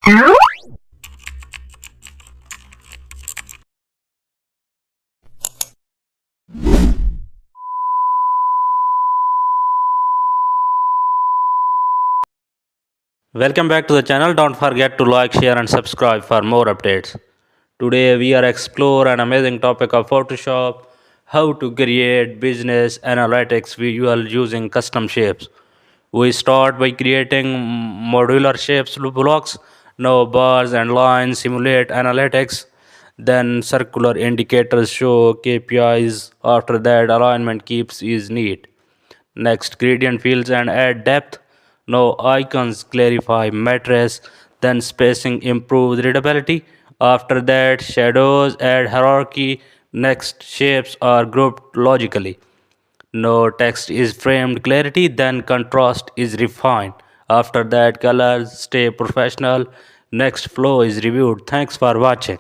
Welcome back to the channel. Don't forget to like, share and subscribe for more updates. Today we are explore an amazing topic of Photoshop, how to create business analytics visual using custom shapes. We start by creating modular shapes blocks. Now bars and lines simulate analytics. Then circular indicators show KPIs. After that alignment keeps is neat. Next, gradient fields and add depth. Now icons clarify matrix. Then spacing improves readability. After that, shadows add hierarchy. Next, shapes are grouped logically. Now text is framed clarity. Then contrast is refined. After that, colors stay professional. Next, flow is reviewed. Thanks for watching.